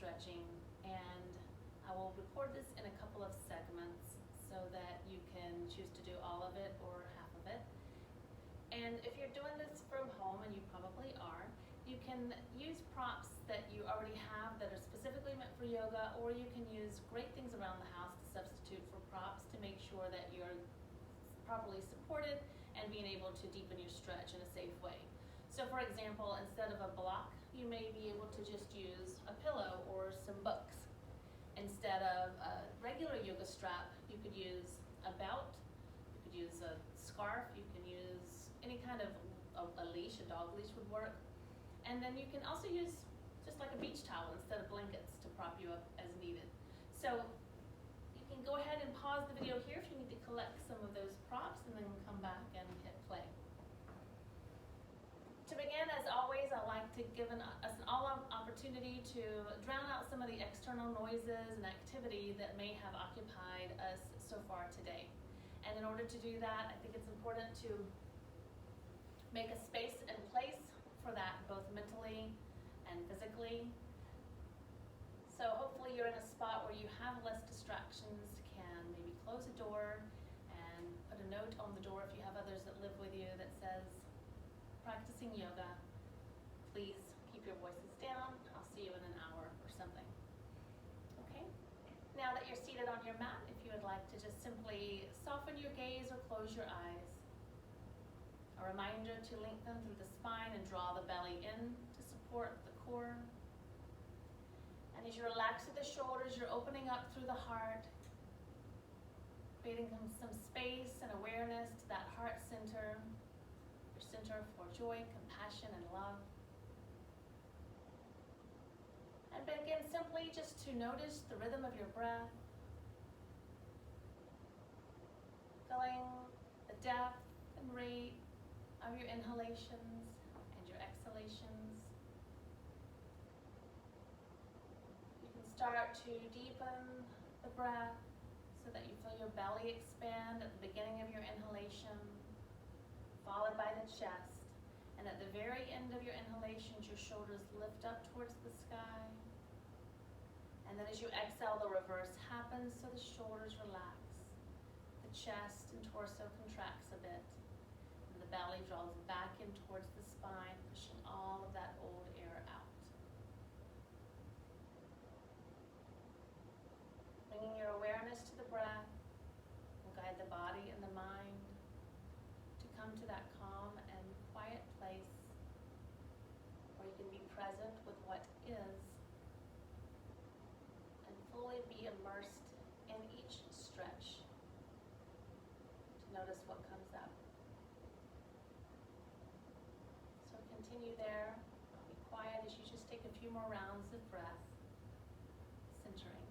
stretching, and I will record this in a couple of segments so that you can choose to do all of it or half of it. And if you're doing this from home, and you probably are, you can use props that you already have that are specifically meant for yoga, or you can use great things around the house to substitute for props to make sure that you're properly supported and being able to deepen your stretch in a safe way. So for example, instead of a block, you may be able to just use a pillow or some books. Instead of a regular yoga strap, you could use a belt, you could use a scarf, you can use any kind of a leash, a dog leash would work. And then you can also use just like a beach towel instead of blankets to prop you up as needed. So you can go ahead and pause the video here if you need to collect some of those props, and then come back and hit play. To begin, as always, I like to give us an all-out opportunity to drown out some of the external noises and activity that may have occupied us so far today. And in order to do that, I think it's important to make a space and place for that, both mentally and physically. So hopefully you're in a spot where you have less distractions, can maybe close a door and put a note on the door if you have others that live with you that says, practicing yoga, please keep your voices down, I'll see you in an hour or something. Okay? Now that you're seated on your mat, if you would like to just simply soften your gaze or close your eyes. A reminder to lengthen through the spine and draw the belly in to support the core. And as you relax through the shoulders, you're opening up through the heart, creating some space and awareness to that heart center, your center for joy, compassion, and love. And begin simply just to notice the rhythm of your breath, feeling the depth and rate of your inhalations and your exhalations. You can start to deepen the breath so that you feel your belly expand at the beginning of your inhalation, followed by the chest. And at the very end of your inhalations, your shoulders lift up towards the sky. And then as you exhale, the reverse happens, so the shoulders relax. The chest and torso contracts a bit. And the belly draws back in towards the spine, pushing all of that old air out. Bringing your awareness to the breath will guide the body and the mind to come to that calm and quiet place where you can be present with what is and fully be immersed in each stretch to notice what comes up. So continue there, be quiet as you just take a few more rounds of breath, centering.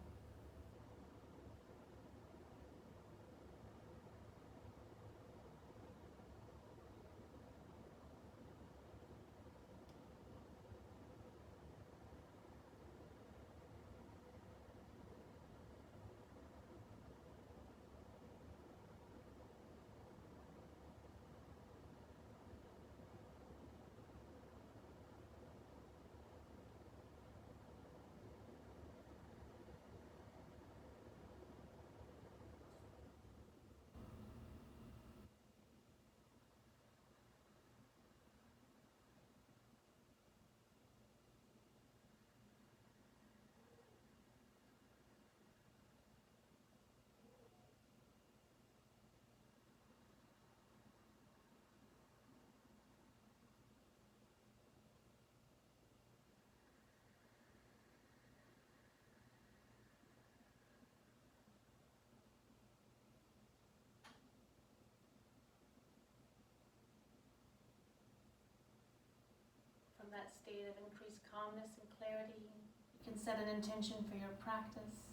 From that state of increased calmness and clarity, you can set an intention for your practice.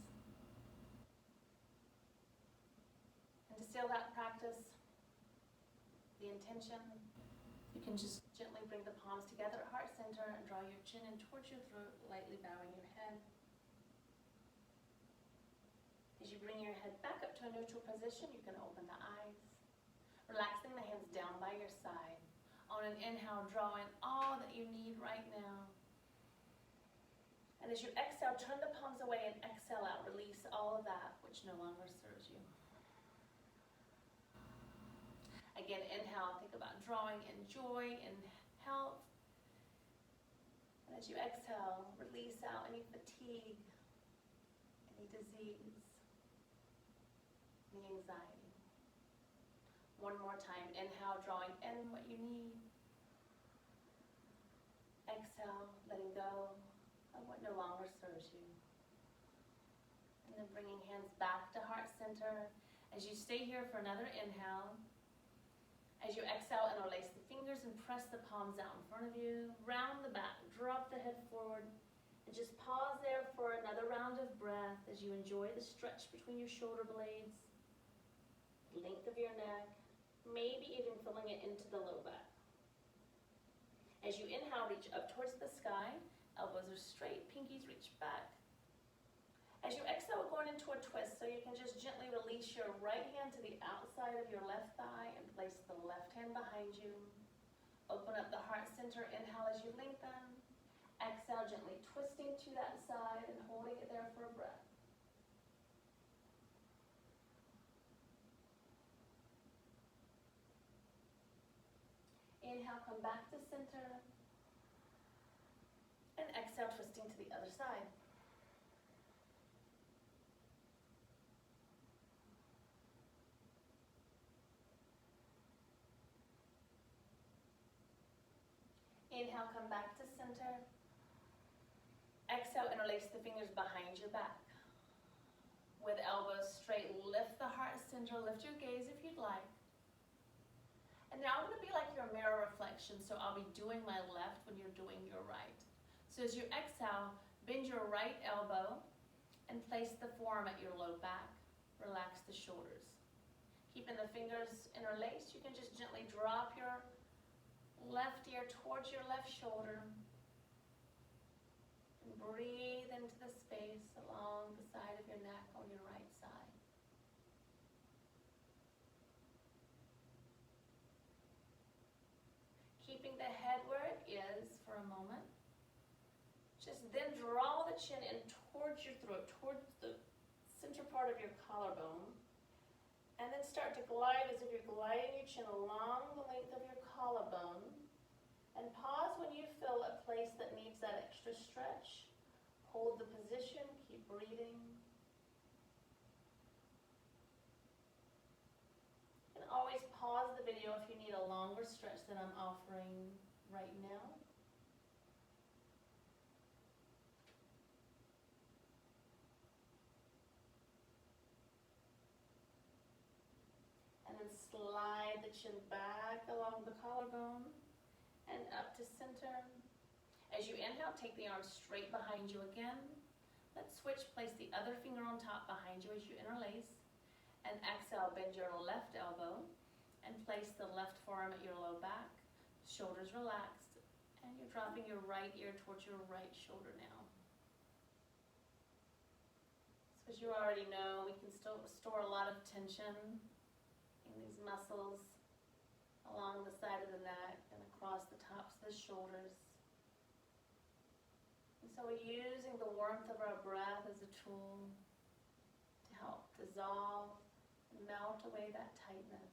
And to seal that practice, the intention, you can just gently bring the palms together at heart center and draw your chin in towards your throat, lightly bowing your head. As you bring your head back up to a neutral position, you can open the eyes, relaxing the hands down by your side. On an inhale, draw in all that you need right now. And as you exhale, turn the palms away and exhale out. Release all of that which no longer serves you. Again, inhale, think about drawing in joy and health. And as you exhale, release out any fatigue, any disease, any anxiety. One more time, inhale, drawing in what you need. Exhale, letting go of what no longer serves you. And then bringing hands back to heart center. As you stay here for another inhale, as you exhale, interlace the fingers and press the palms out in front of you. Round the back, drop the head forward, and just pause there for another round of breath as you enjoy the stretch between your shoulder blades, the length of your neck, maybe even filling it into the low back. As you inhale, reach up towards the sky. Elbows are straight, pinkies reach back. As you exhale, we're going into a twist, so you can just gently release your right hand to the outside of your left thigh and place the left hand behind you. Open up the heart center, inhale as you lengthen. Exhale, gently twisting to that side and holding it there for a breath. Inhale, come back to center. And exhale, twisting to the other side. Inhale, come back to center. Exhale, interlace the fingers behind your back. With elbows straight, lift the heart center, lift your gaze if you'd like. And now I'm going to be like your mirror reflection, so I'll be doing my left when you're doing your right. So as you exhale, bend your right elbow and place the forearm at your low back. Relax the shoulders. Keeping the fingers interlaced, you can just gently drop your left ear towards your left shoulder. And breathe into the space along the side of your neck on your right side. Keeping the head where it is for a moment. Just then draw the chin in towards your throat, towards the center part of your collarbone. And then start to glide as if you're gliding your chin along the length of your collarbone. And pause when you feel a place that needs that extra stretch. Hold the position, keep breathing. And always pause the video if you need a longer stretch than I'm offering right now. And then slide the chin back along the collarbone and up to center. As you inhale, take the arms straight behind you again. Let's switch, place the other finger on top behind you as you interlace. And exhale, bend your left elbow and place the left forearm at your low back. Shoulders relaxed, and you're dropping your right ear towards your right shoulder now. So as you already know, we can still store a lot of tension in these muscles along the side of the neck and across the tops of the shoulders. And so we're using the warmth of our breath as a tool to help dissolve and melt away that tightness.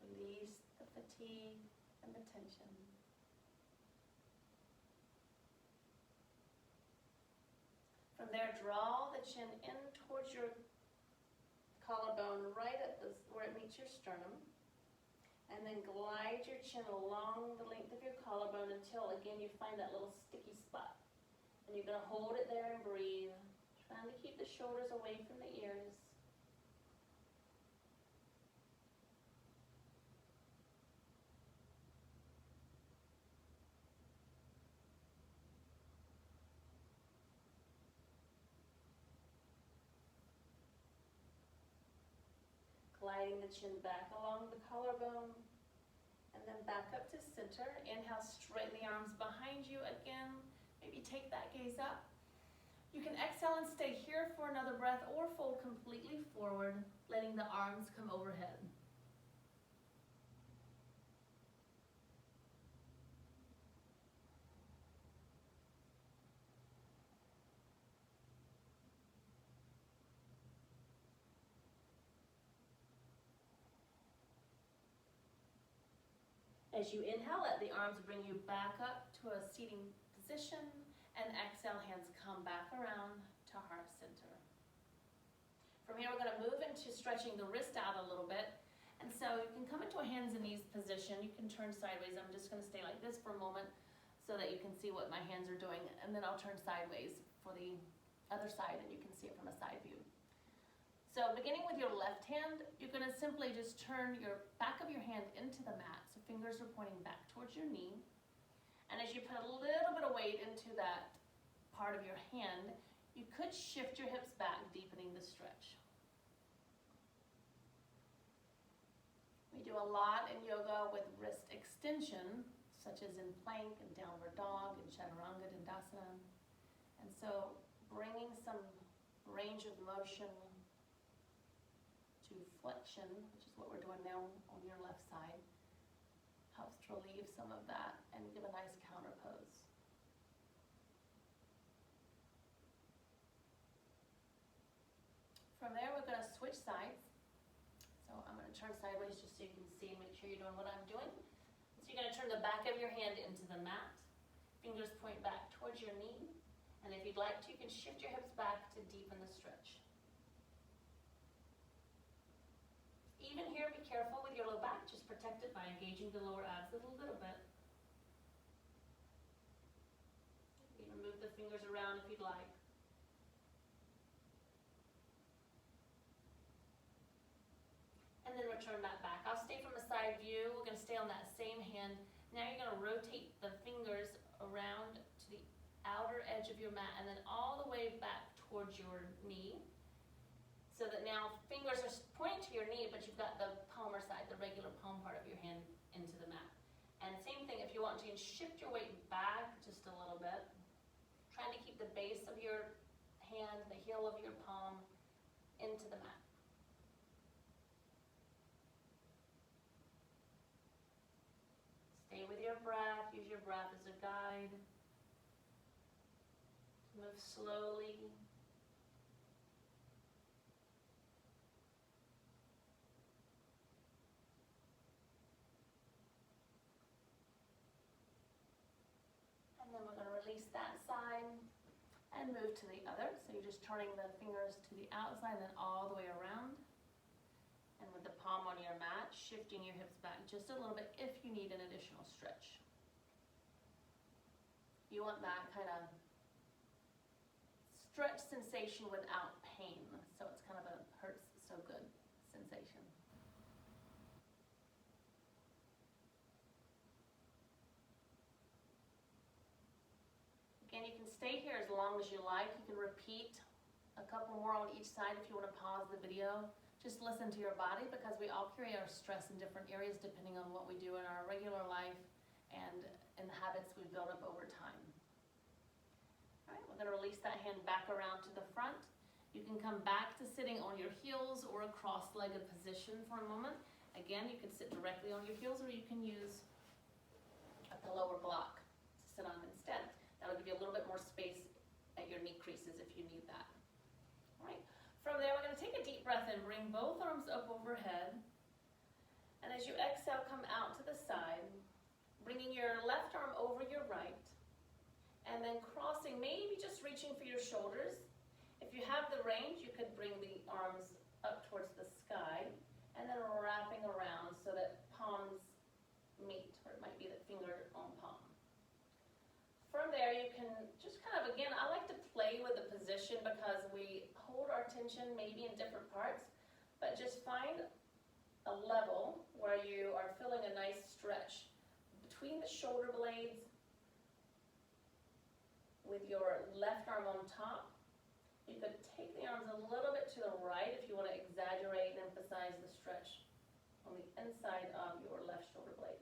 Release the fatigue and the tension. From there, draw the chin in towards your collarbone right at where it meets your sternum. And then glide your chin along the length of your collarbone until, again, you find that little sticky spot. And you're going to hold it there and breathe, trying to keep the shoulders away from the ears. Gliding the chin back along the collarbone, and then back up to center. Inhale, straighten the arms behind you again. Maybe take that gaze up. You can exhale and stay here for another breath, or fold completely forward, letting the arms come overhead. As you inhale, let the arms bring you back up to a seating position, and exhale, hands come back around to heart center. From here, we're going to move into stretching the wrist out a little bit. And so you can come into a hands and knees position. You can turn sideways. I'm just going to stay like this for a moment so that you can see what my hands are doing. And then I'll turn sideways for the other side, and you can see it from a side view. So beginning with your left hand, you're going to simply just turn your back of your hand into the mat. So fingers are pointing back towards your knee. And as you put a little bit of weight into that part of your hand, you could shift your hips back, deepening the stretch. We do a lot in yoga with wrist extension, such as in plank and downward dog and chaturanga dandasana. And so bringing some range of motion to flexion, which is what we're doing now on your left side, helps to relieve some of that and give a nice counter pose. From there, we're going to switch sides. So I'm going to turn sideways just so you can see and make sure you're doing what I'm doing. So you're going to turn the back of your hand into the mat. Fingers point back towards your knee. And if you'd like to, you can shift your hips back to deepen the stretch. Even here, be careful with your low back. Just protect it by engaging the lower abs a little bit. You can move the fingers around if you'd like. And then return that back. I'll stay from a side view. We're going to stay on that same hand. Now you're going to rotate the fingers around to the outer edge of your mat and then all the way back towards your knee. So that now fingers are pointing to your knee, but you've got the palmar side, the regular palm part of your hand into the mat. And same thing, if you want to, shift your weight back just a little bit. Trying to keep the base of your hand, the heel of your palm, into the mat. Stay with your breath. Use your breath as a guide. Move slowly. And then we're going to release that side and move to the other. So you're just turning the fingers to the outside and then all the way around. And with the palm on your mat, shifting your hips back just a little bit if you need an additional stretch. You want that kind of stretch sensation without pain. So it's kind of a hurts so good sensation. Again, you can stay here as long as you like. You can repeat a couple more on each side if you want to pause the video. Just listen to your body because we all carry our stress in different areas depending on what we do in our regular life and in the habits we've built up over time. All right, we're going to release that hand back around to the front. You can come back to sitting on your heels or a cross-legged position for a moment. Again, you can sit directly on your heels or you can use a pillow or block to sit on instead. That'll give you a little bit more space at your knee creases if you need that. All right. From there, we're going to take a deep breath in. Bring both arms up overhead. And as you exhale, come out to the side, bringing your left arm over your right, and then crossing, maybe just reaching for your shoulders. If you have the range, you could bring the arms up towards the sky, and then wrapping around so that palms meet, or it might be the finger on palm. From there, you can just kind of, again, I like to play with the position because we hold our tension maybe in different parts, but just find a level where you are feeling a nice stretch between the shoulder blades with your left arm on top. You could take the arms a little bit to the right if you want to exaggerate and emphasize the stretch on the inside of your left shoulder blade.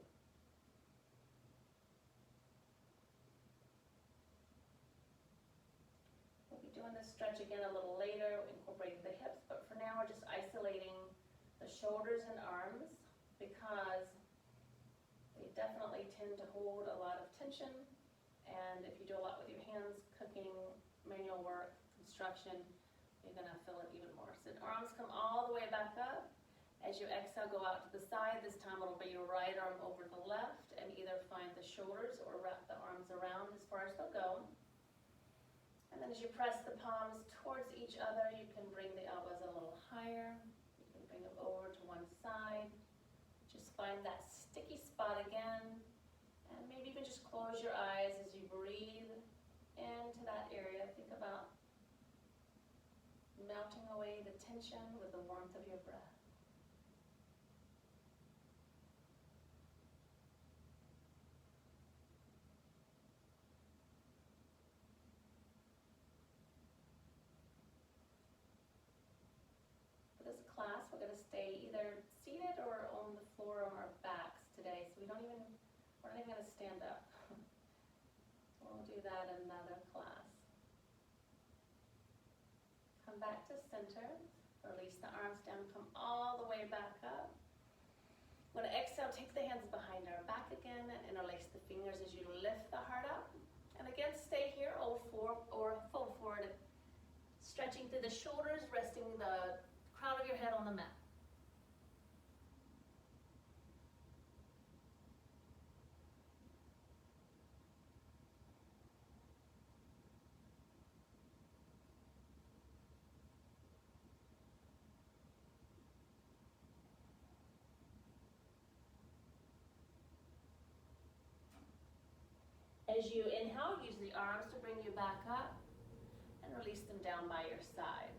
Doing this stretch again a little later, incorporating the hips, but for now we're just isolating the shoulders and arms because they definitely tend to hold a lot of tension, and if you do a lot with your hands, cooking, manual work, construction, you're going to feel it even more. So arms come all the way back up. As you exhale, go out to the side. This time it'll be your right arm over the left, shoulders or wrap the arms around as far as they'll go. And then as you press the palms towards each other, you can bring the elbows a little higher. You can bring them over to one side. Just find that sticky spot again. And maybe you can just close your eyes as you breathe into that area. Think about melting away the tension with the warmth of your breath. For this class, we're going to stay either seated or on the floor on our backs today, so we're not even going to stand up. We'll do that in another class. Come back to center, release the arms down, come all the way back up. When I exhale, take the hands behind our back again and interlace the fingers as you lift the heart up. And again, stay here, fold forward, stretching through the shoulders, resting the crown of your head on the mat. As you inhale, use the arms to bring you back up and release them down by your side.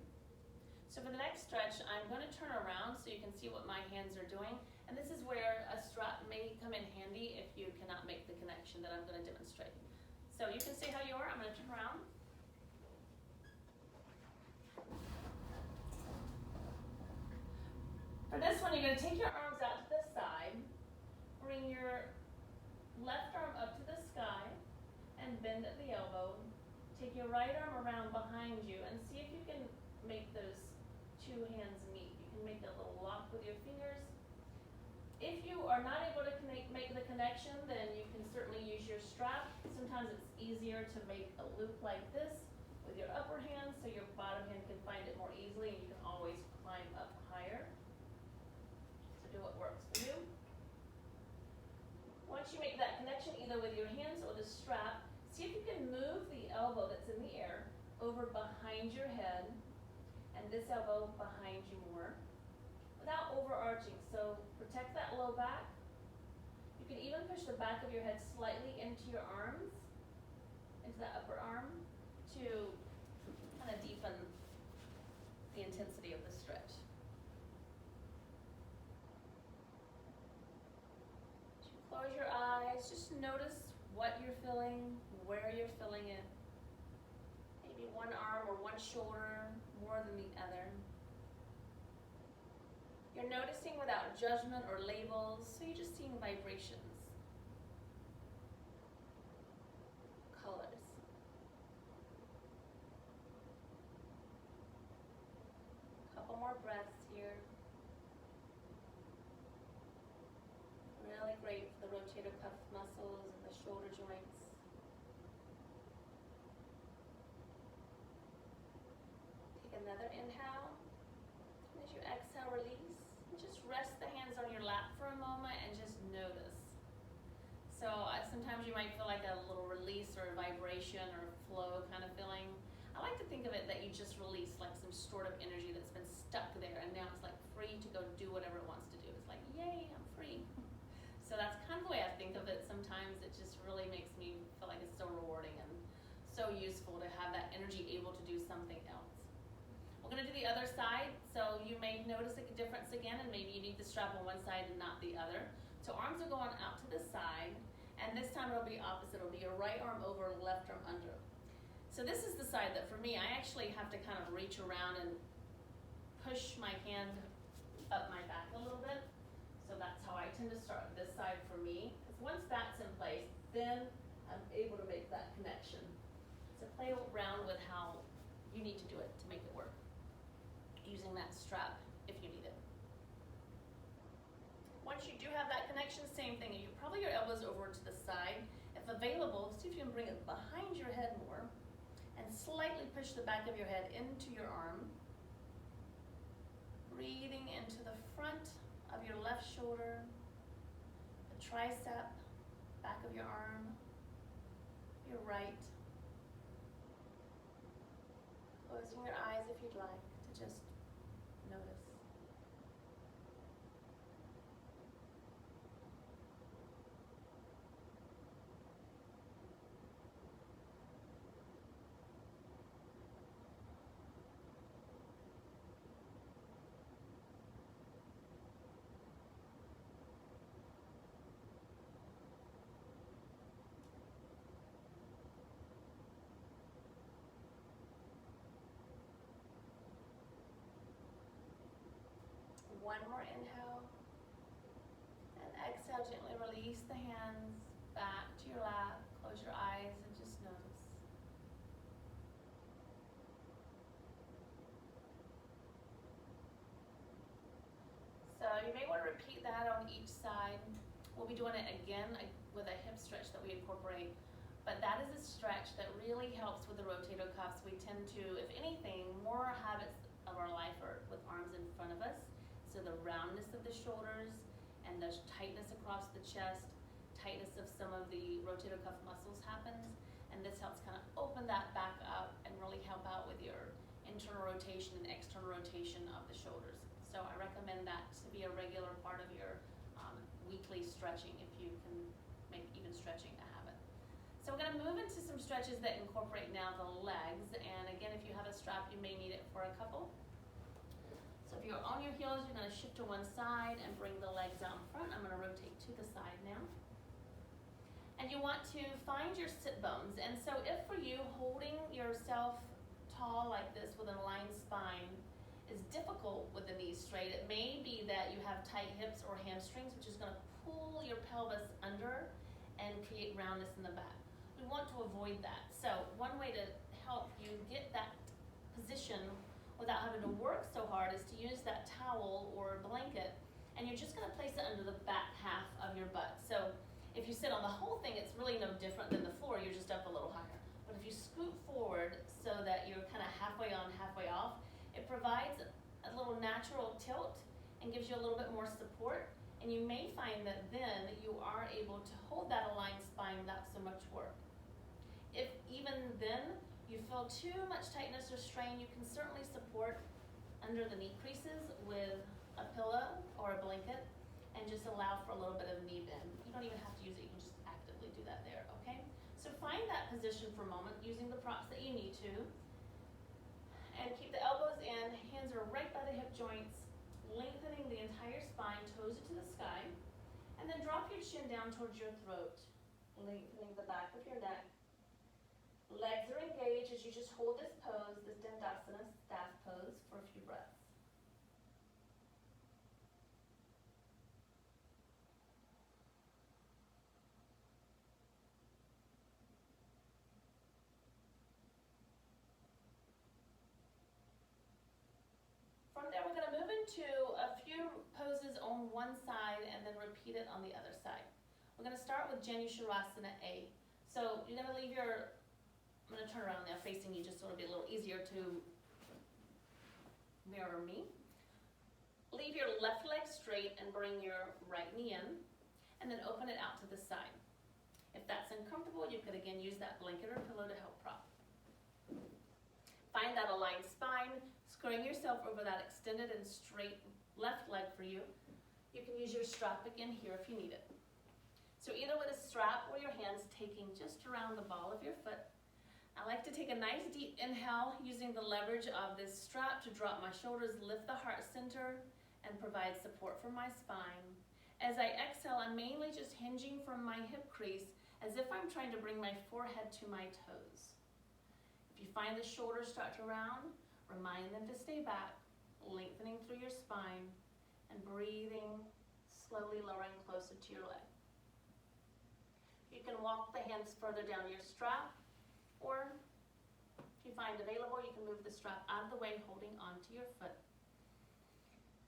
So for the next stretch, I'm going to turn around so you can see what my hands are doing. And this is where a strap may come in handy if you cannot make the connection that I'm going to demonstrate. So you can stay how you are. I'm going to turn around. For this one, you're going to take your arms out to the side, bring your left arm up to the sky, and bend at the elbow. Take your right arm around behind you and see if you can make those two hands meet. You can make a little lock with your fingers. If you are not able to make the connection, then you can certainly use your strap. Sometimes it's easier to make a loop like this with your upper hand so your bottom hand can find it more easily, and you can always climb up higher. So do what works for you. Once you make that connection, either with your hands or the strap, see if you can move the elbow that's in the air over behind your head, and this elbow behind you more, without overarching. So protect that low back. You can even push the back of your head slightly into your arms, into that upper arm, to kind of deepen the intensity of the stretch. Close your eyes, just notice what you're feeling, where you're feeling it. Maybe one arm or one shoulder more than the other. You're noticing without judgment or labels, so you're just seeing vibrations, colors. Couple more breaths here. Really great for the rotator cuff muscles and the shoulder joints. Take another inhale. And as you exhale, release. And just rest the hands on your lap for a moment and just notice. So sometimes you might feel like a little release or a vibration or flow kind of feeling. I like to think of it that you just release like some stored up energy that's been stuck there, and now it's like free to go do whatever it wants to do. It's like, yay, I'm free. So that's kind of the way I think of it. Sometimes it just really makes me feel like it's so rewarding and so useful to have that energy able to do something else. We're going to do the other side. So you may notice a difference again, and maybe you need the strap on one side and not the other. So arms are going out to the side, and this time it'll be opposite. It'll be your right arm over, left arm under. So this is the side that for me, I actually have to kind of reach around and push my hand up my back a little bit. So that's how I tend to start this side for me. Because once that's in place, then I'm able to make that connection. So play around with how you need to do it to make it work, using that strap if you need it. Once you do have that connection, same thing. You probably your elbows over to the side. If available, see if you can bring it behind your head more and slightly push the back of your head into your arm. Breathing into the front of your left shoulder, the tricep, back of your arm, your right. Closing your eyes if you'd like to just notice. One more inhale, and exhale, gently release the hands back to your lap. Close your eyes and just notice. So you may want to repeat that on each side. We'll be doing it again with a hip stretch that we incorporate, but that is a stretch that really helps with the rotator cuffs. We tend to, if anything, more habits of our life are with arms in front of us. So the roundness of the shoulders and the tightness across the chest, tightness of some of the rotator cuff muscles happens, and this helps kind of open that back up and really help out with your internal rotation and external rotation of the shoulders. So I recommend that to be a regular part of your weekly stretching if you can make even stretching a habit. So we're going to move into some stretches that incorporate now the legs, and again, if you have a strap, you may need it for a couple. So if you're on your heels, you're going to shift to one side and bring the legs out in front. I'm going to rotate to the side now. And you want to find your sit bones. And so if for you, holding yourself tall like this with an aligned spine is difficult with the knees straight, it may be that you have tight hips or hamstrings, which is going to pull your pelvis under and create roundness in the back. We want to avoid that. So one way to help you get that position without having to work so hard is to use that towel or blanket, and you're just going to place it under the back half of your butt. So if you sit on the whole thing, it's really no different than the floor, you're just up a little higher. But if you scoot forward so that you're kind of halfway on, halfway off, it provides a little natural tilt and gives you a little bit more support, and you may find that then you are able to hold that aligned spine without so much work. If even then you feel too much tightness or strain, you can certainly support under the knee creases with a pillow or a blanket and just allow for a little bit of knee bend. You don't even have to use it, you can just actively do that there, okay? So find that position for a moment using the props that you need to, and keep the elbows in, hands are right by the hip joints, lengthening the entire spine, toes are to the sky, and then drop your chin down towards your throat, lengthening the back of your neck. Legs are engaged as you just hold this pose, this Dandasana staff pose, for a few breaths. From there, we're going to move into a few poses on one side and then repeat it on the other side. We're going to start with Janusharasana A. So you're going to leave your, I'm going to turn around now facing you just so it'll be a little easier to mirror me. Leave your left leg straight and bring your right knee in, and then open it out to the side. If that's uncomfortable, you could again use that blanket or pillow to help prop. Find that aligned spine, screwing yourself over that extended and straight left leg for you. You can use your strap again here if you need it. So either with a strap or your hands taking just around the ball of your foot. I like to take a nice deep inhale using the leverage of this strap to drop my shoulders, lift the heart center, and provide support for my spine. As I exhale, I'm mainly just hinging from my hip crease as if I'm trying to bring my forehead to my toes. If you find the shoulders start to round, remind them to stay back, lengthening through your spine, and breathing, slowly lowering closer to your leg. You can walk the hands further down your strap, or if you find available, you can move the strap out of the way, holding onto your foot.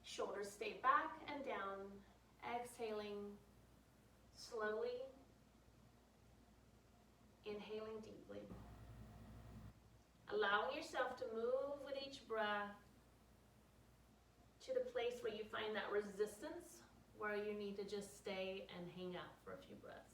Shoulders stay back and down, exhaling slowly, inhaling deeply. Allowing yourself to move with each breath to the place where you find that resistance, where you need to just stay and hang out for a few breaths.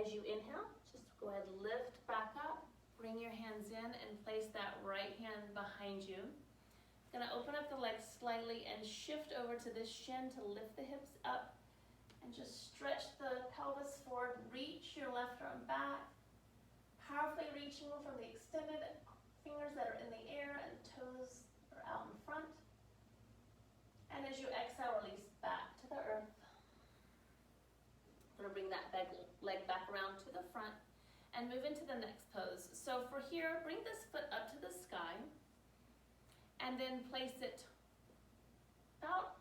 As you inhale, just go ahead, lift back up, bring your hands in and place that right hand behind you. Gonna open up the legs slightly and shift over to this shin to lift the hips up and just stretch the pelvis forward. Reach your left arm back, powerfully reaching from the extended fingers that are in the air and toes are out in front. And as you exhale, release back to the earth. Gonna bring that leg back around to the front and move into the next pose. So for here, bring this foot up to the sky and then place it about,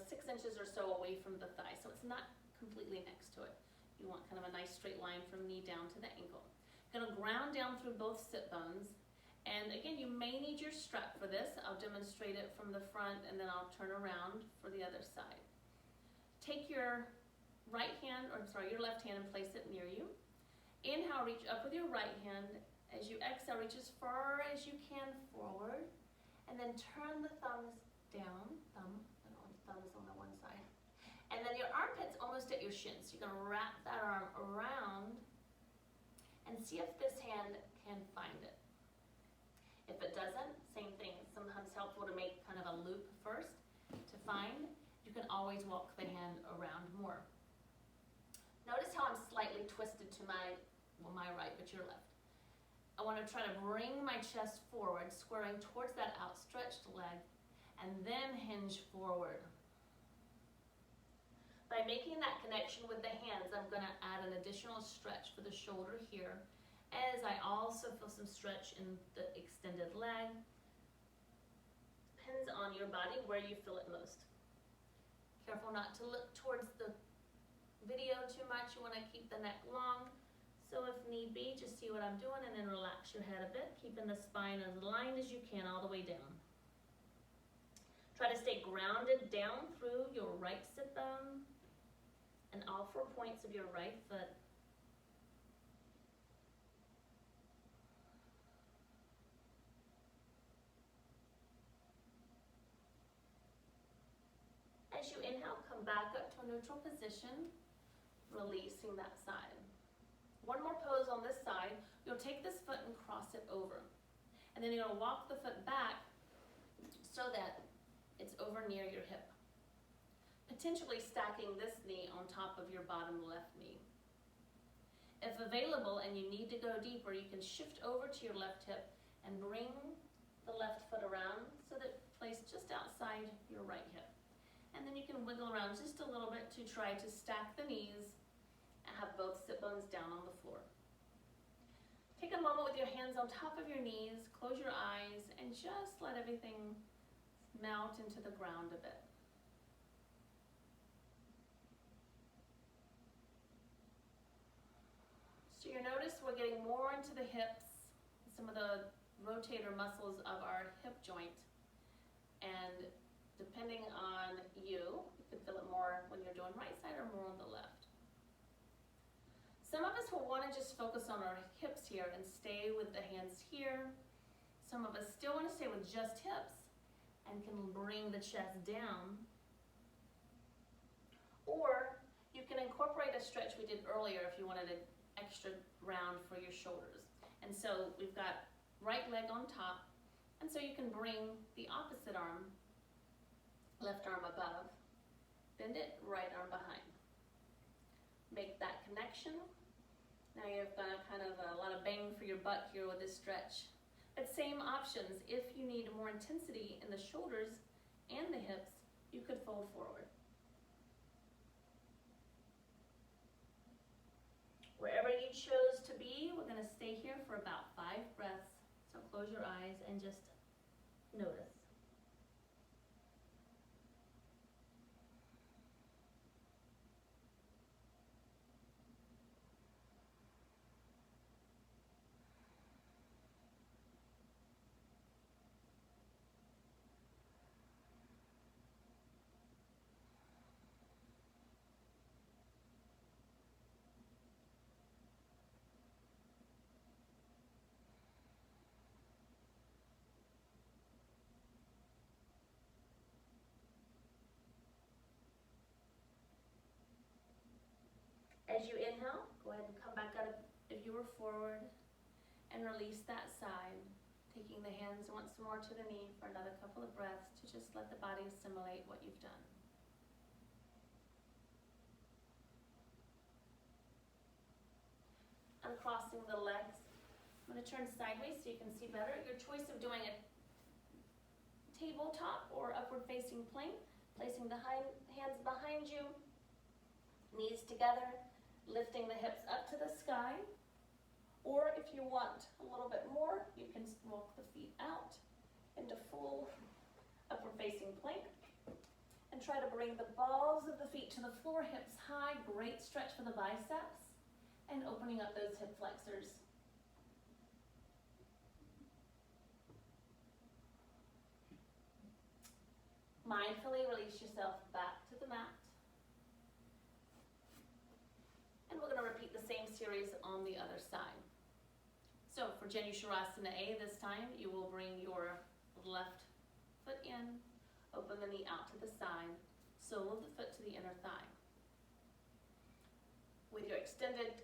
6 inches or so away from the thigh. So it's not completely next to it. You want kind of a nice straight line from knee down to the ankle. Gonna ground down through both sit bones. And again, you may need your strap for this. I'll demonstrate it from the front and then I'll turn around for the other side. Take your your left hand and place it near you. Inhale, reach up with your right hand. As you exhale, reach as far as you can forward. And then turn the thumbs down. Thumb is on the one side. And then your armpit's almost at your shins. You're gonna wrap that arm around and see if this hand can find it. If it doesn't, same thing. Sometimes helpful to make kind of a loop first to find. You can always walk the hand around more. Notice how I'm slightly twisted to my right, but your left. I want to try to bring my chest forward, squaring towards that outstretched leg, and then hinge forward. By making that connection with the hands, I'm going to add an additional stretch for the shoulder here, as I also feel some stretch in the extended leg. Depends on your body where you feel it most. Careful not to look towards the video too much. You want to keep the neck long. So if need be, just see what I'm doing and then relax your head a bit, keeping the spine as aligned as you can all the way down. Try to stay grounded down through your right sit bone and all 4 points of your right foot. As you inhale, come back up to a neutral position, releasing that side. One more pose on this side. You'll take this foot and cross it over. And then you're gonna walk the foot back so that it's over near your hip. Potentially stacking this knee on top of your bottom left knee. If available and you need to go deeper, you can shift over to your left hip and bring the left foot around so that it's placed just outside your right hip. And then you can wiggle around just a little bit to try to stack the knees and have both sit bones down on the floor. Take a moment with your hands on top of your knees, close your eyes, and just let everything melt into the ground a bit. So you notice we're getting more into the hips, some of the rotator muscles of our hip joint, and depending on you can feel it more when you're doing right side or more on the left. Some of us will want to just focus on our hips here and stay with the hands here. Some of us still want to stay with just hips and can bring the chest down. Or you can incorporate a stretch we did earlier if you wanted an extra round for your shoulders. And so we've got right leg on top, and so you can bring the opposite arm, left arm above, bend it, right arm behind. Make that connection. Now you've got a lot of bang for your buck here with this stretch. But same options. If you need more intensity in the shoulders and the hips, you could fold forward. Wherever you chose to be, we're going to stay here for about 5 breaths. So close your eyes and just notice. As you inhale, go ahead you were forward, and release that side, taking the hands once more to the knee for another couple of breaths to just let the body assimilate what you've done. Uncrossing the legs. I'm going to turn sideways so you can see better. Your choice of doing a tabletop or upward facing plank, placing the hands behind you, knees together, lifting the hips up to the sky. Or if you want a little bit more, you can walk the feet out into full upward facing plank. And try to bring the balls of the feet to the floor, hips high, great stretch for the biceps, and opening up those hip flexors. Mindfully release yourself back to the mat. And we're going to repeat the same series on the other side. So for Janusharasana A this time, you will bring your left foot in, open the knee out to the side, sole of the foot to the inner thigh. With your extended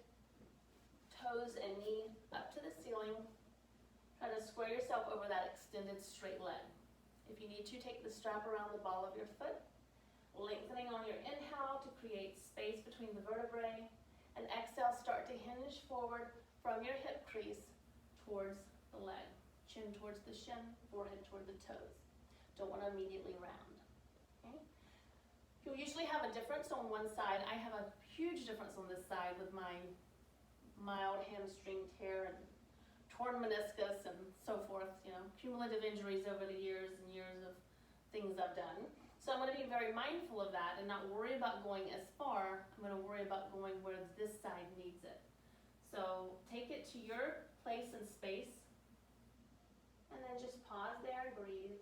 toes and knee up to the ceiling, try to square yourself over that extended straight leg. If you need to, take the strap around the ball of your foot, lengthening on your inhale to create space between the vertebrae, and exhale, start to hinge forward from your hip crease towards the leg. Chin towards the shin, forehead toward the toes. Don't want to immediately round. Okay? You'll usually have a difference on one side. I have a huge difference on this side with my mild hamstring tear and torn meniscus and so forth, cumulative injuries over the years and years of things I've done. So I'm going to be very mindful of that and not worry about going as far. I'm going to worry about going where this side needs it. So take it to your place and space, and then just pause there and breathe.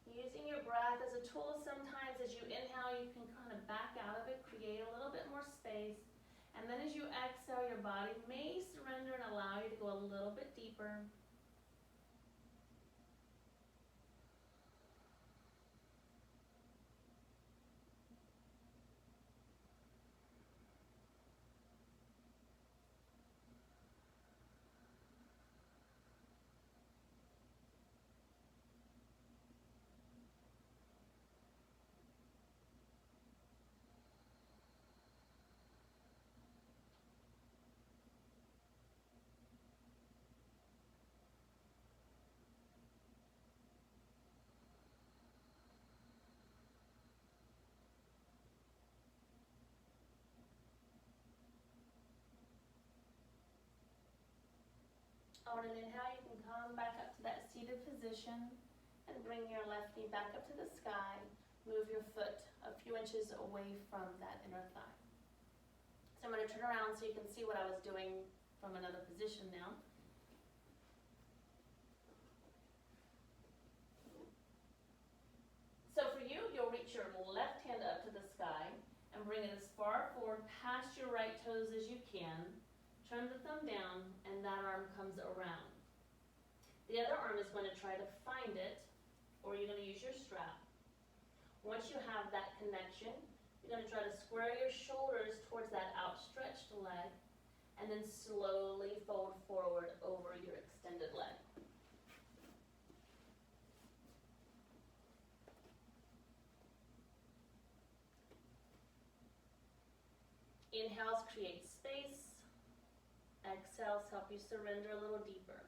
Using your breath as a tool, sometimes as you inhale, you can kind of back out of it, create a little bit more space. And then as you exhale, your body may surrender and allow you to go a little bit deeper. On an inhale, you can come back up to that seated position and bring your left knee back up to the sky. Move your foot a few inches away from that inner thigh. So I'm going to turn around so you can see what I was doing from another position now. So for you, you'll reach your left hand up to the sky and bring it as far forward past your right toes as you can. Turn the thumb down, and that arm comes around. The other arm is going to try to find it, or you're going to use your strap. Once you have that connection, you're going to try to square your shoulders towards that outstretched leg, and then slowly fold forward over your extended leg. Inhales create space. Exhales help you surrender a little deeper.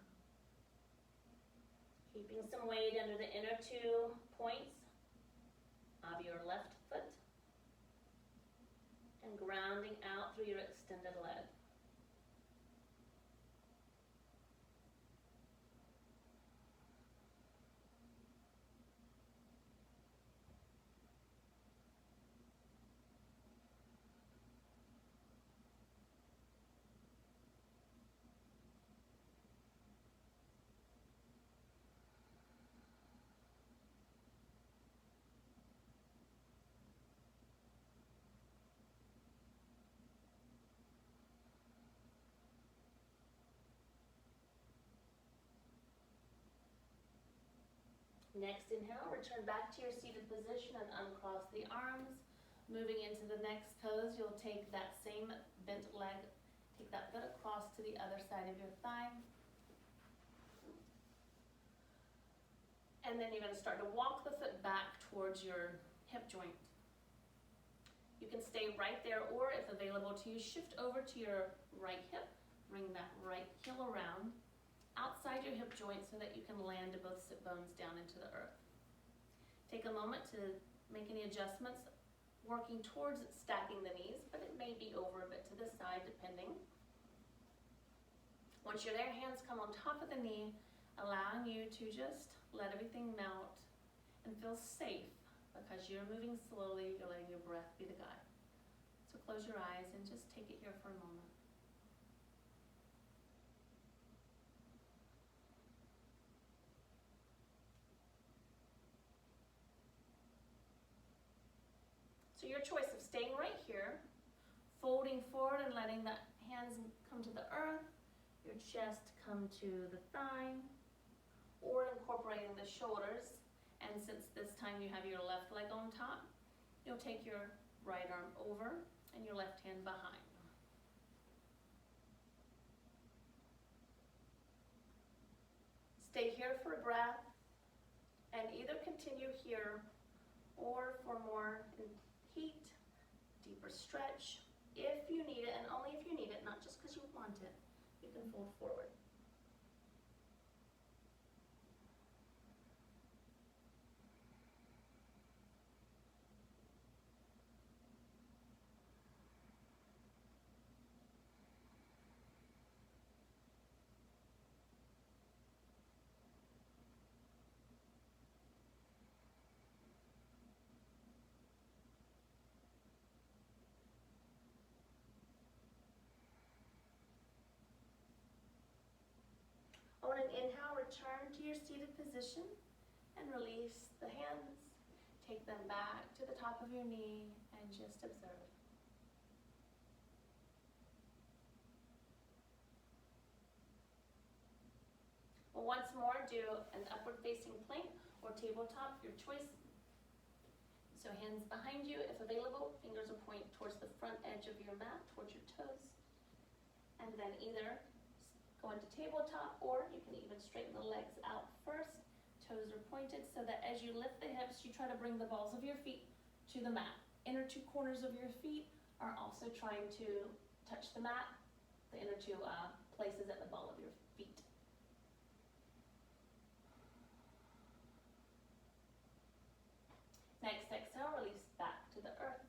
Keeping some weight under the inner 2 points of your left foot and grounding out through your extended leg. Next inhale, return back to your seated position and uncross the arms. Moving into the next pose, you'll take that same bent leg, take that foot across to the other side of your thigh. And then you're going to start to walk the foot back towards your hip joint. You can stay right there, or if available to you, shift over to your right hip, bring that right heel around outside your hip joint so that you can land both sit bones down into the earth. Take a moment to make any adjustments, working towards stacking the knees, but it may be over a bit to the side depending. Once you're there, hands come on top of the knee, allowing you to just let everything melt and feel safe because you're moving slowly, you're letting your breath be the guide. So close your eyes and just take it here for a moment. So your choice of staying right here, folding forward and letting the hands come to the earth, your chest come to the thigh, or incorporating the shoulders. And since this time you have your left leg on top, you'll take your right arm over and your left hand behind. Stay here for a breath and either continue here or for more heat, deeper stretch, if you need it, and only if you need it, not just because you want it, you can fold forward. On an inhale, return to your seated position and release the hands. Take them back to the top of your knee and just observe. Well, once more, do an upward facing plank or tabletop, your choice. So hands behind you, if available, fingers will point towards the front edge of your mat, towards your toes. And then either go into tabletop, or you can even straighten the legs out first. Toes are pointed so that as you lift the hips, you try to bring the balls of your feet to the mat. Inner two corners of your feet are also trying to touch the mat, the inner two places at the ball of your feet. Next exhale, release back to the earth.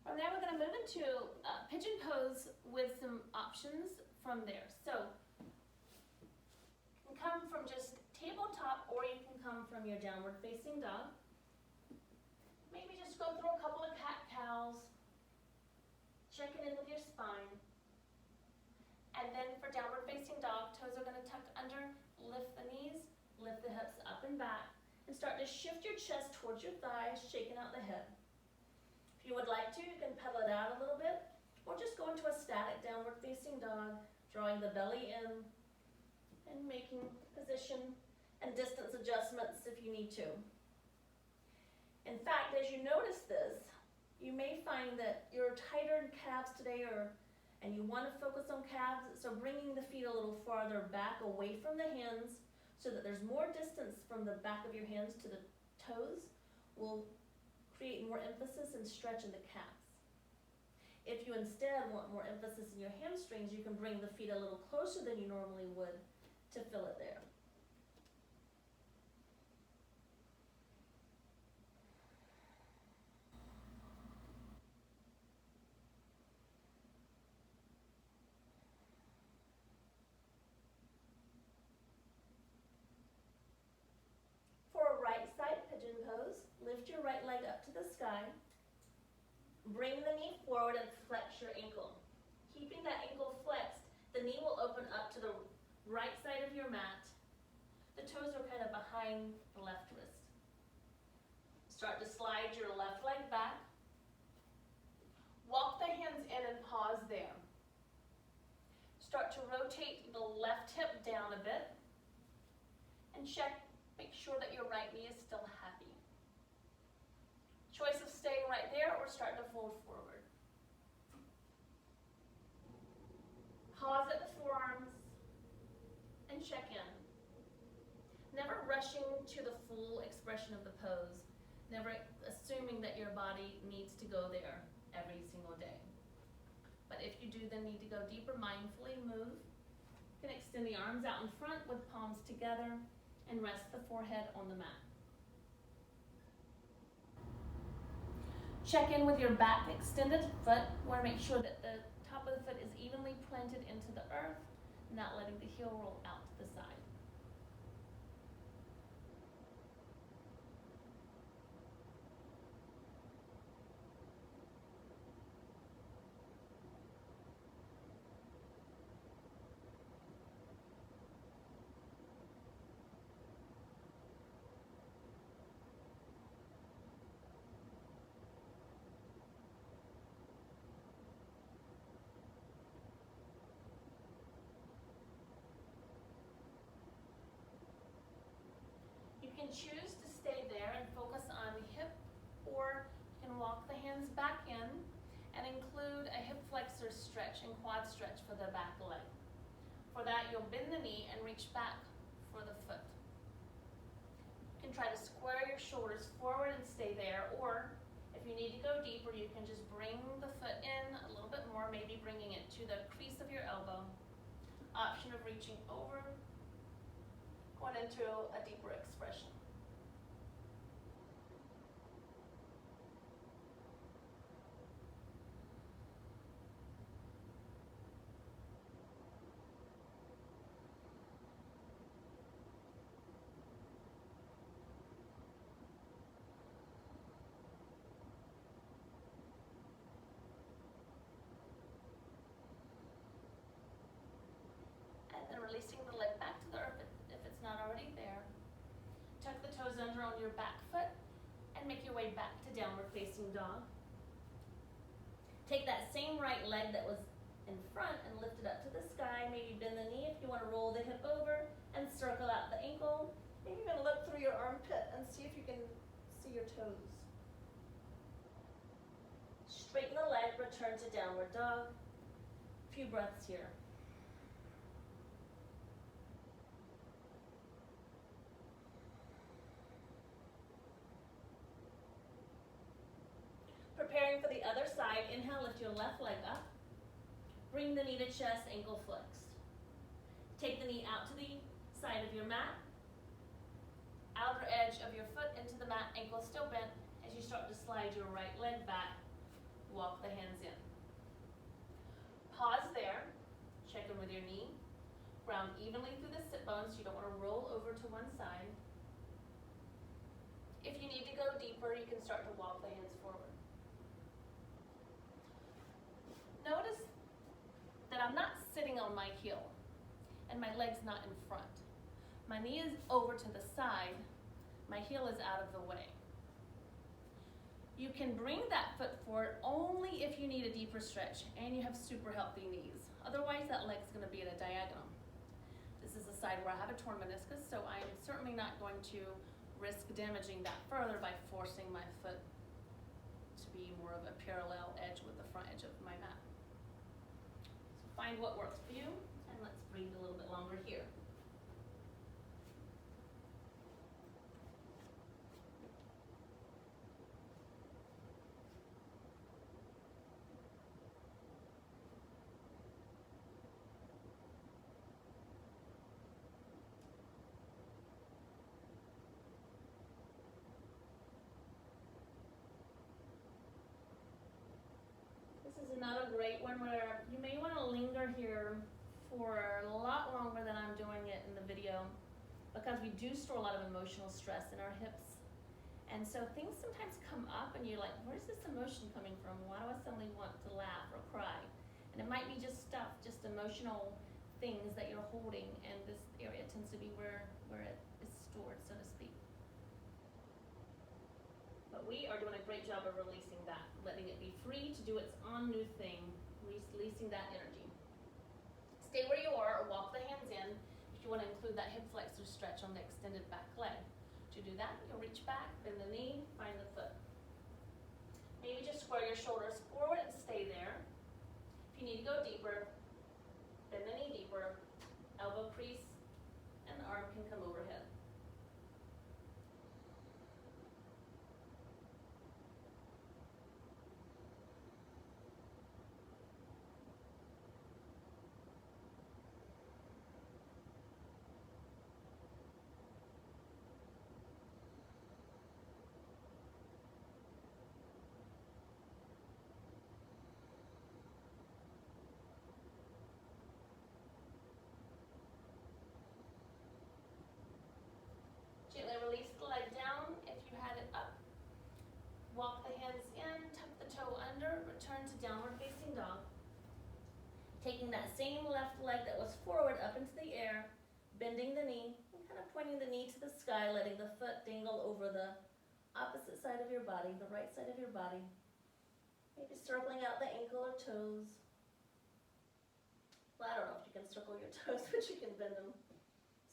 From there, we're going to move into pigeon pose with some options from there. So, you can come from just tabletop, or you can come from your downward facing dog. Maybe just go through a couple of cat-cows, checking in with your spine. And then for downward facing dog, toes are going to tuck under, lift the knees, lift the hips up and back, and start to shift your chest towards your thighs, shaking out the head. If you would like to, you can pedal it out a little bit, or just go into a static downward facing dog, drawing the belly in and making position and distance adjustments if you need to. In fact, as you notice this, you may find that you're tighter in calves today, and you want to focus on calves, so bringing the feet a little farther back away from the hands so that there's more distance from the back of your hands to the toes will create more emphasis and stretch in the calves. If you instead want more emphasis in your hamstrings, you can bring the feet a little closer than you normally would to fill it there. For a right side pigeon pose, lift your right leg up to the sky. Bring the knee forward and flex your ankle. Keeping that ankle flexed, the knee will open up to the right side of your mat. The toes are kind of behind the left wrist. Start to slide your left leg back. Walk the hands in and pause there. Start to rotate the left hip down a bit. And check, make sure that your right knee is still happy. Choice of staying right there or start to fold forward. Pause at the forearms and check in. Never rushing to the full expression of the pose. Never assuming that your body needs to go there every single day. But if you do then need to go deeper, mindfully move. You can extend the arms out in front with palms together and rest the forehead on the mat. Check in with your back extended foot. You want to make sure that the top of the foot is evenly planted into the earth, not letting the heel roll out to the side. You can choose to stay there and focus on the hip, or you can walk the hands back in and include a hip flexor stretch and quad stretch for the back leg. For that, you'll bend the knee and reach back for the foot. You can try to square your shoulders forward and stay there, or if you need to go deeper, you can just bring the foot in a little bit more, maybe bringing it to the crease of your elbow. Option of reaching over, going into a deeper expression. And then releasing the leg back to the earth if it's not already there. Tuck the toes under on your back foot and make your way back to downward facing dog. Take that same right leg that was in front and lift it up to the sky. Maybe bend the knee if you want to roll the hip over and circle out the ankle. Maybe you're going to look through your armpit and see if you can see your toes. Straighten the leg, return to downward dog. A few breaths here. Preparing for the other side, inhale, lift your left leg up. Bring the knee to chest, ankle flexed. Take the knee out to the side of your mat. Outer edge of your foot into the mat, ankle still bent. As you start to slide your right leg back, walk the hands in. Pause there. Check in with your knee. Ground evenly through the sit bones. You don't want to roll over to one side. If you need to go deeper, you can start to walk the hands forward. Notice that I'm not sitting on my heel and my leg's not in front. My knee is over to the side, my heel is out of the way. You can bring that foot forward only if you need a deeper stretch and you have super healthy knees. Otherwise, that leg's going to be at a diagonal. This is the side where I have a torn meniscus, so I'm certainly not going to risk damaging that further by forcing my foot to be more of a parallel edge with the front edge of my mat. Find what works for you, and let's breathe a little bit longer here. This is another great one where you may want to linger here for a lot longer than I'm doing it in the video, because we do store a lot of emotional stress in our hips. And so things sometimes come up and you're like, where's this emotion coming from? Why do I suddenly want to laugh or cry? And it might be just stuff, just emotional things that you're holding, and this area tends to be where it is stored, so to speak. But we are doing a great job of releasing that, letting it be free to do its own new thing, releasing that energy. Stay where you are or walk the hands in if you want to include that hip flexor stretch on the extended back leg. To do that, you'll reach back, bend the knee, find the foot. Maybe just square your shoulders forward and stay there. If you need to go deeper, bend the knee deeper, elbow crease, and the arm can come overhead. Gently release the leg down if you had it up. Walk the hands in, tuck the toe under, return to downward facing dog. Taking that same left leg that was forward up into the air, bending the knee, and kind of pointing the knee to the sky, letting the foot dangle over the opposite side of your body, the right side of your body. Maybe circling out the ankle or toes. Well, I don't know if you can circle your toes, but you can bend them,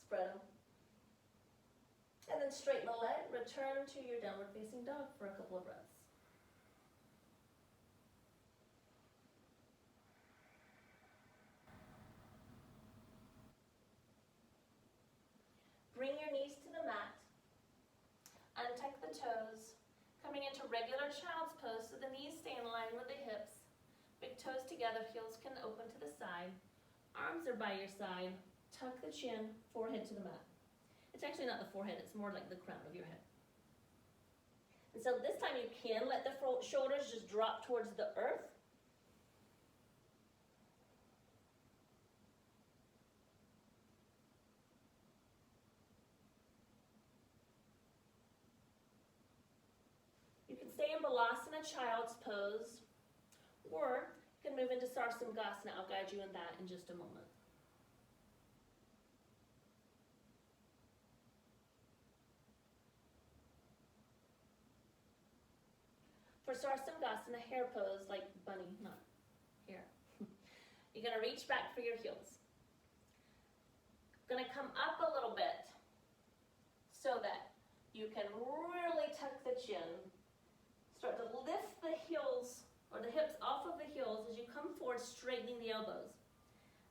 spread them. And then straighten the leg, return to your downward facing dog for a couple of breaths. Bring your knees to the mat. Untuck the toes. Coming into regular child's pose so the knees stay in line with the hips. Big toes together, heels can open to the side. Arms are by your side. Tuck the chin, forehead to the mat. It's actually not the forehead, it's more like the crown of your head. And so this time you can let the shoulders just drop towards the earth. You can stay in Balasana, child's pose, or you can move into Sarsamgasana. I'll guide you in that in just a moment. For Sarsamgasana, hare pose, like bunny, not hare. You're going to reach back for your heels. Going to come up a little bit so that you can really tuck the chin. Start to lift the heels or the hips off of the heels as you come forward, straightening the elbows.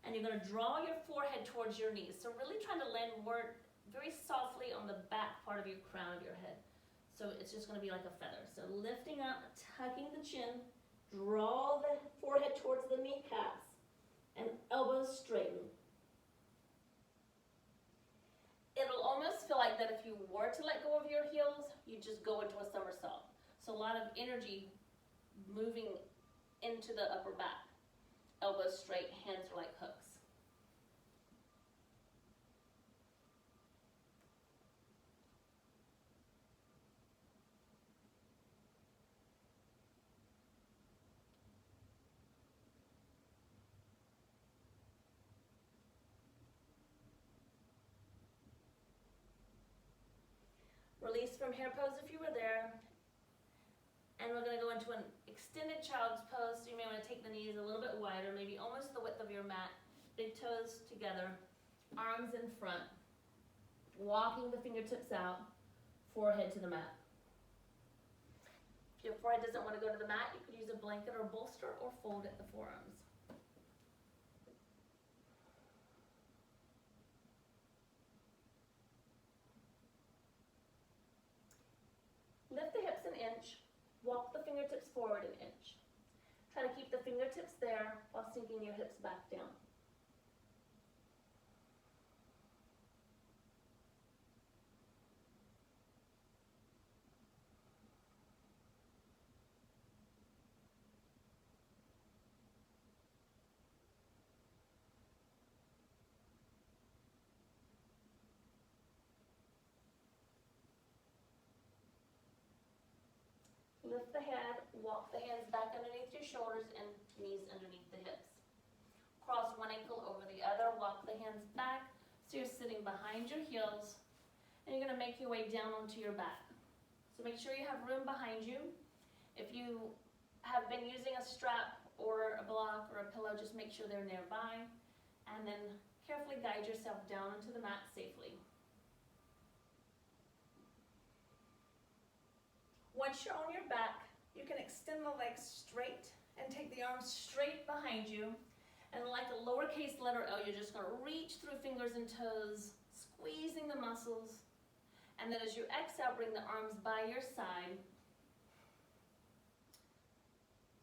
And you're going to draw your forehead towards your knees. So really trying to land very softly on the back part of your crown of your head. So it's just going to be like a feather. So lifting up, tucking the chin, draw the forehead towards the kneecaps, and elbows straighten. It'll almost feel like that if you were to let go of your heels, you just go into a somersault. So a lot of energy moving into the upper back. Elbows straight, hands are like hooks. Release from hare pose if you were there. And we're going to go into an extended child's pose. So you may want to take the knees a little bit wider, maybe almost the width of your mat. Big toes together, arms in front. Walking the fingertips out, forehead to the mat. If your forehead doesn't want to go to the mat, you could use a blanket or bolster or fold at the forearms. Lift the hips an inch, walk the fingertips forward an inch. Try to keep the fingertips there while sinking your hips back down. Lift the head, walk the hands back underneath your shoulders and knees underneath the hips. Cross one ankle over the other, walk the hands back so you're sitting behind your heels, and you're going to make your way down onto your back. So make sure you have room behind you. If you have been using a strap or a block or a pillow, just make sure they're nearby, and then carefully guide yourself down onto the mat safely. Once you're on your back, You can extend the legs straight and take the arms straight behind you. And like a lowercase letter L, you're just going to reach through fingers and toes, squeezing the muscles. And then as you exhale, bring the arms by your side.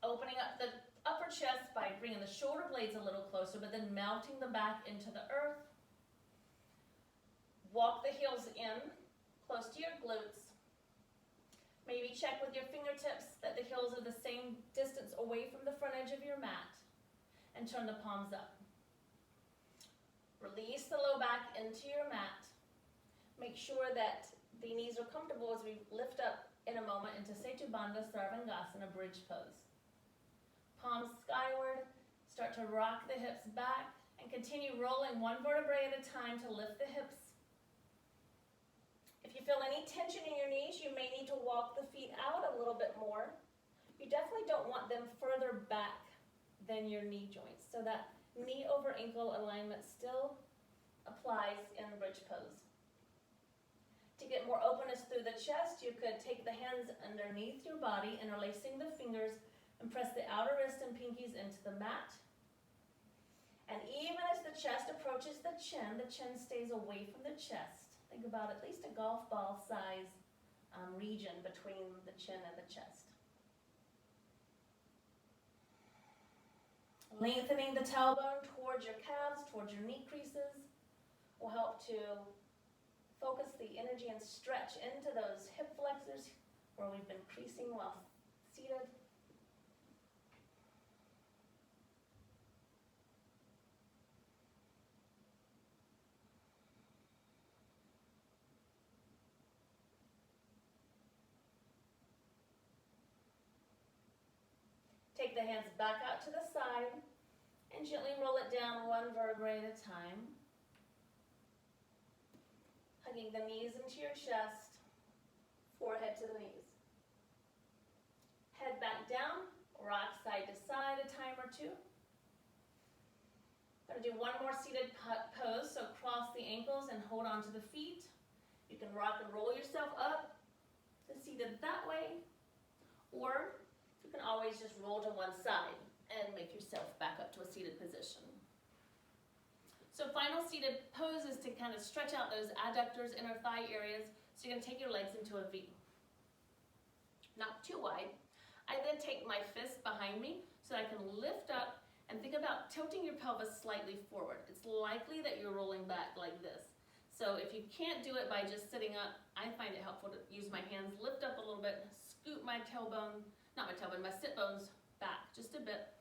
Opening up the upper chest by bringing the shoulder blades a little closer, but then melting the back into the earth. Walk the heels in, close to your glutes. Maybe check with your fingertips that the heels are the same distance away from the front edge of your mat. And turn the palms up. Release the low back into your mat. Make sure that the knees are comfortable as we lift up in a moment into Setu Bandha Sarvangasana bridge pose. Palms skyward, start to rock the hips back and continue rolling one vertebrae at a time to lift the hips. If you feel any tension in your knees, you may need to walk the feet out a little bit more. You definitely don't want them further back than your knee joints. So that knee over ankle alignment still applies in bridge pose. To get more openness through the chest, you could take the hands underneath your body, interlacing the fingers, and press the outer wrist and pinkies into the mat. And even as the chest approaches the chin stays away from the chest. Think about at least a golf ball size region between the chin and the chest. Lengthening the tailbone towards your calves, towards your knee creases, will help to focus the energy and stretch into those hip flexors where we've been creasing while seated. Take the hands back out to the side and gently roll it down one vertebrae at a time. Hugging the knees into your chest, forehead to the knees. Head back down, rock side to side a time or two. Going to do one more seated pose, so cross the ankles and hold on to the feet. You can rock and roll yourself up to seated that way, or you can always just roll to one side and make yourself back up to a seated position. So final seated pose is to kind of stretch out those adductors, inner thigh areas. So you're going to take your legs into a V. Not too wide. I then take my fist behind me so I can lift up and think about tilting your pelvis slightly forward. It's likely that you're rolling back like this. So if you can't do it by just sitting up, I find it helpful to use my hands, lift up a little bit, scoot my tailbone, not my tailbone, my sit bones back just a bit,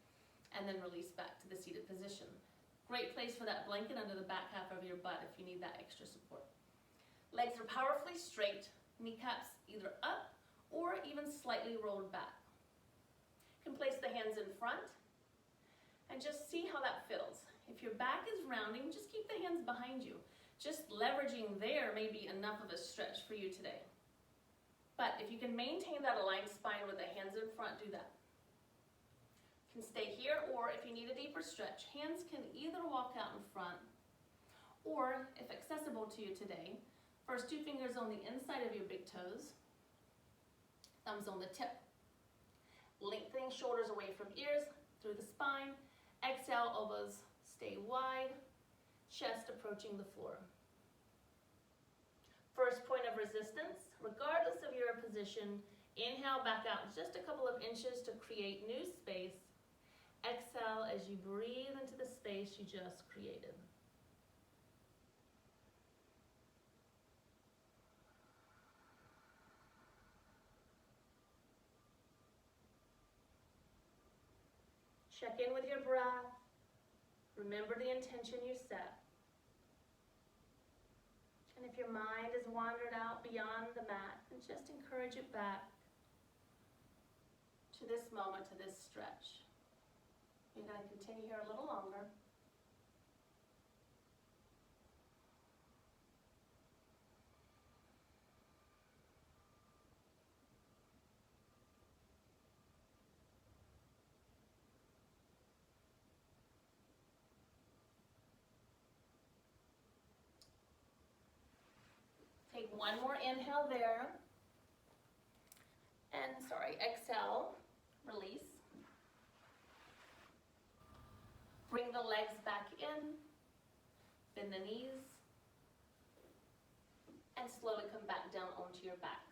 and then release back to the seated position. Great place for that blanket under the back half of your butt if you need that extra support. Legs are powerfully straight, kneecaps either up or even slightly rolled back. You can place the hands in front and just see how that feels. If your back is rounding, just keep the hands behind you. Just leveraging there may be enough of a stretch for you today. But if you can maintain that aligned spine with the hands in front, do that. You can stay here, or if you need a deeper stretch, hands can either walk out in front, or if accessible to you today, first two fingers on the inside of your big toes, thumbs on the tip. Lengthening shoulders away from ears, through the spine. Exhale, elbows stay wide, chest approaching the floor. First point of resistance, regardless of your position, inhale back out just a couple of inches to create new space. Exhale as you breathe into the space you just created. Check in with your breath. Remember the intention you set. And if your mind has wandered out beyond the mat, then just encourage it back to this moment, to this stretch. You're going to continue here a little longer. Take one more inhale there. And exhale, release. Bring the legs back in, bend the knees, and slowly come back down onto your back.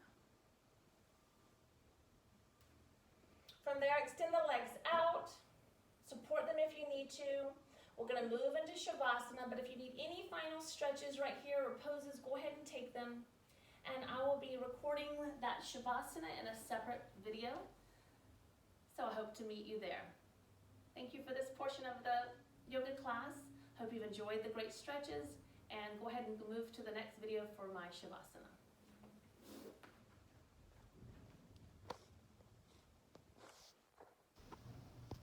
From there, extend the legs out, support them if you need to. We're going to move into Shavasana, but if you need any final stretches right here or poses, go ahead and take them. And I will be recording that Shavasana in a separate video, so I hope to meet you there. Thank you for this portion of the yoga class. Hope you've enjoyed the great stretches, and go ahead and move to the next video for my Shavasana.